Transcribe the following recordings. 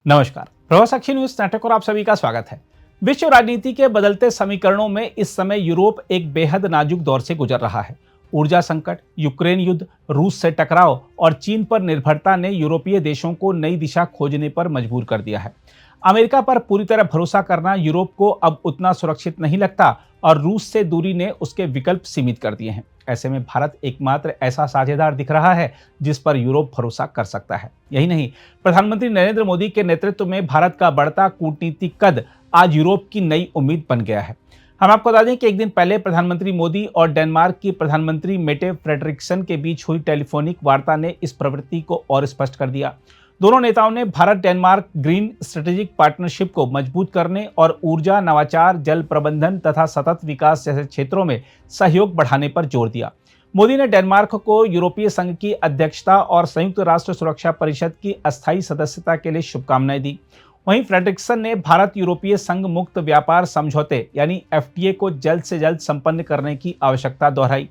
नमस्कार, प्रभाव साक्षी news network और आप सभी का स्वागत है। विश्व राजनीति के बदलते समीकरणों में इस समय यूरोप एक बेहद नाजुक दौर से गुजर रहा है। ऊर्जा संकट, यूक्रेन युद्ध, रूस से टकराव और चीन पर निर्भरता ने यूरोपीय देशों को नई दिशा खोजने पर मजबूर कर दिया है। अमेरिका पर पूरी तरह भरोसा करना यूरोप को अब उतना सुरक्षित नहीं लगता और रूस से दूरी ने उसके विकल्प सीमित कर दिए हैं। ऐसे में भारत एकमात्र ऐसा साझेदार दिख रहा है जिस पर यूरोप भरोसा कर सकता है। यही नहीं, प्रधानमंत्री नरेंद्र मोदी के नेतृत्व में भारत का बढ़ता कूटनीतिक कद आज यूरोप की नई उम्मीद बन गया है। हम आपको बता दें कि एक दिन पहले प्रधानमंत्री मोदी और डेनमार्क की प्रधानमंत्री मेटे फ्रेडरिक्सन के बीच हुई टेलीफोनिक वार्ता ने इस प्रवृत्ति को और स्पष्ट कर दिया। दोनों नेताओं ने Bharat Denmark green strategic partnership को मजबूत करने और ऊर्जा, नवाचार, जल प्रबंधन तथा सतत विकास जैसे क्षेत्रों में सहयोग बढ़ाने पर जोर दिया। मोदी ने डेनमार्क को यूरोपीय संघ की अध्यक्षता और संयुक्त राष्ट्र सुरक्षा परिषद की अस्थायी सदस्यता के लिए शुभकामनाएं दी। वहीं फ्रेडरिक्सन ने भारत यूरोपीय संघ मुक्त व्यापार समझौते यानी एफटीए को जल्द से जल्द संपन्न करने की आवश्यकता दोहराई।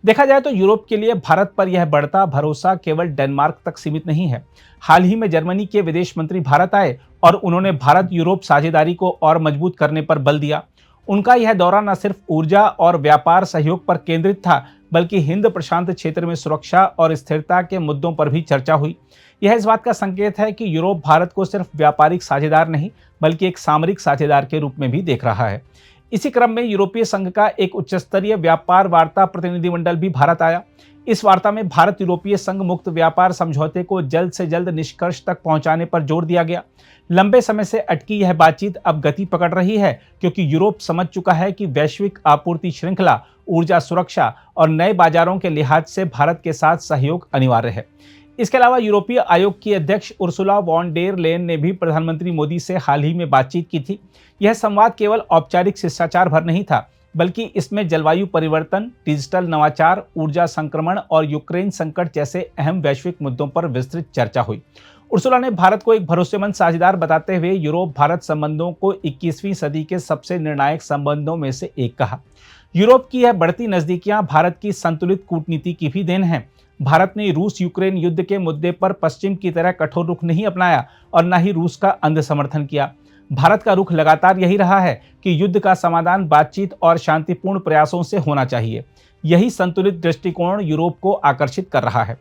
देखा जाए तो यूरोप के लिए भारत पर यह बढ़ता भरोसा केवल डेनमार्क तक सीमित नहीं है। हाल ही में जर्मनी के विदेश मंत्री भारत आए और उन्होंने भारत यूरोप साझेदारी को और मजबूत करने पर बल दिया। उनका यह दौरा न सिर्फ ऊर्जा और व्यापार सहयोग पर केंद्रित था, बल्कि हिंद प्रशांत क्षेत्र में सुरक्षा और स्थिरता के मुद्दों पर भी चर्चा हुई। यह इस बात का संकेत है कि यूरोप भारत को सिर्फ व्यापारिक साझेदार नहीं, बल्कि एक सामरिक साझेदार के रूप में भी देख रहा है। इसी क्रम में यूरोपीय संघ का एक उच्चस्तरीय व्यापार वार्ता प्रतिनिधिमंडल भी भारत आया। इस वार्ता में भारत यूरोपीय संघ मुक्त व्यापार समझौते को जल्द से जल्द निष्कर्ष तक पहुंचाने पर जोर दिया गया। लंबे समय से अटकी यह बातचीत अब गति पकड़ रही है, क्योंकि यूरोप समझ चुका है कि वैश्विक आपूर्ति श्रृंखला, ऊर्जा सुरक्षा और नए बाजारों के लिहाज से भारत के साथ सहयोग अनिवार्य है। इसके अलावा यूरोपीय आयोग की अध्यक्ष उर्सुला वॉन डेर लेयन ने भी प्रधानमंत्री मोदी से हाल ही में बातचीत की थी। यह संवाद केवल औपचारिक शिष्टाचार भर नहीं था, बल्कि इसमें जलवायु परिवर्तन, डिजिटल नवाचार, ऊर्जा संक्रमण और यूक्रेन संकट जैसे अहम वैश्विक मुद्दों पर विस्तृत चर्चा हुई। उर्सुला ने भारत को एक भरोसेमंद साझेदार बताते हुए यूरोप भारत संबंधों को 21वीं सदी के सबसे निर्णायक संबंधों में से एक कहा। यूरोप की यह बढ़ती नजदीकियां भारत की संतुलित कूटनीति की भी देन है। भारत ने रूस यूक्रेन युद्ध के मुद्दे पर पश्चिम की तरह कठोर रुख नहीं अपनाया और न ही रूस का अंध समर्थन किया। भारत का रुख लगातार यही रहा है कि युद्ध का समाधान बातचीत और शांतिपूर्ण प्रयासों से होना चाहिए। यही संतुलित दृष्टिकोण यूरोप को आकर्षित कर रहा है।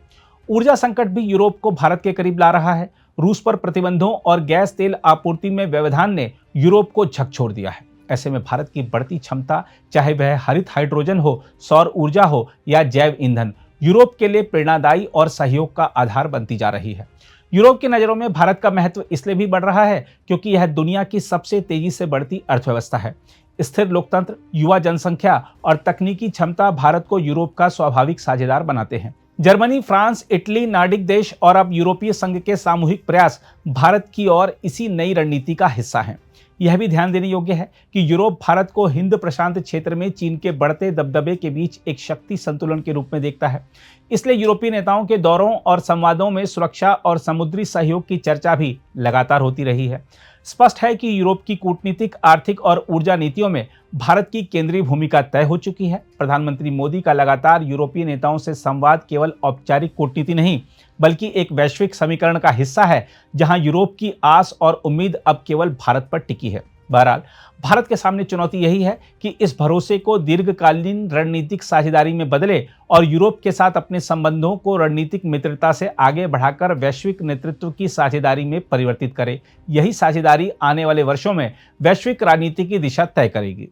ऊर्जा संकट भी यूरोप को भारत के करीब ला रहा है। रूस पर प्रतिबंधों और गैस तेल आपूर्ति में व्यवधान ने यूरोप को झकझोर दिया है। ऐसे में भारत की बढ़ती क्षमता, चाहे वह हरित हाइड्रोजन हो, सौर ऊर्जा हो या जैव ईंधन, यूरोप के लिए प्रेरणादायी और सहयोग का आधार बनती जा रही है। यूरोप की नज़रों में भारत का महत्व इसलिए भी बढ़ रहा है क्योंकि यह दुनिया की सबसे तेजी से बढ़ती अर्थव्यवस्था है। स्थिर लोकतंत्र, युवा जनसंख्या और तकनीकी क्षमता भारत को यूरोप का स्वाभाविक साझेदार बनाते हैं। जर्मनी, फ्रांस, इटली, नार्डिक देश और अब यूरोपीय संघ के सामूहिक प्रयास भारत की ओर इसी नई रणनीति का हिस्सा हैं। यह भी ध्यान देने योग्य है कि यूरोप भारत को हिंद प्रशांत क्षेत्र में चीन के बढ़ते दबदबे के बीच एक शक्ति संतुलन के रूप में देखता है। इसलिए यूरोपीय नेताओं के दौरों और संवादों में सुरक्षा और समुद्री सहयोग की चर्चा भी लगातार होती रही है। स्पष्ट है कि यूरोप की कूटनीतिक, आर्थिक और ऊर्जा नीतियों में भारत की केंद्रीय भूमिका तय हो चुकी है। प्रधानमंत्री मोदी का लगातार यूरोपीय नेताओं से संवाद केवल औपचारिक कूटनीति नहीं, बल्कि एक वैश्विक समीकरण का हिस्सा है, जहां यूरोप की आस और उम्मीद अब केवल भारत पर टिकी है। बहरहाल, भारत के सामने चुनौती यही है कि इस भरोसे को दीर्घकालीन रणनीतिक साझेदारी में बदले और यूरोप के साथ अपने संबंधों को रणनीतिक मित्रता से आगे बढ़ाकर वैश्विक नेतृत्व की साझेदारी में परिवर्तित करे। यही साझेदारी आने वाले वर्षों में वैश्विक राजनीति की दिशा तय करेगी।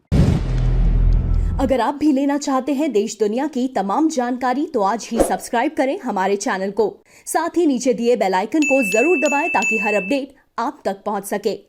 अगर आप भी लेना चाहते हैं देश दुनिया की तमाम जानकारी, तो आज ही सब्सक्राइब करें हमारे चैनल को। साथ ही नीचे दिए बेल आइकन को जरूर दबाएं ताकि हर अपडेट आप तक पहुंच सके।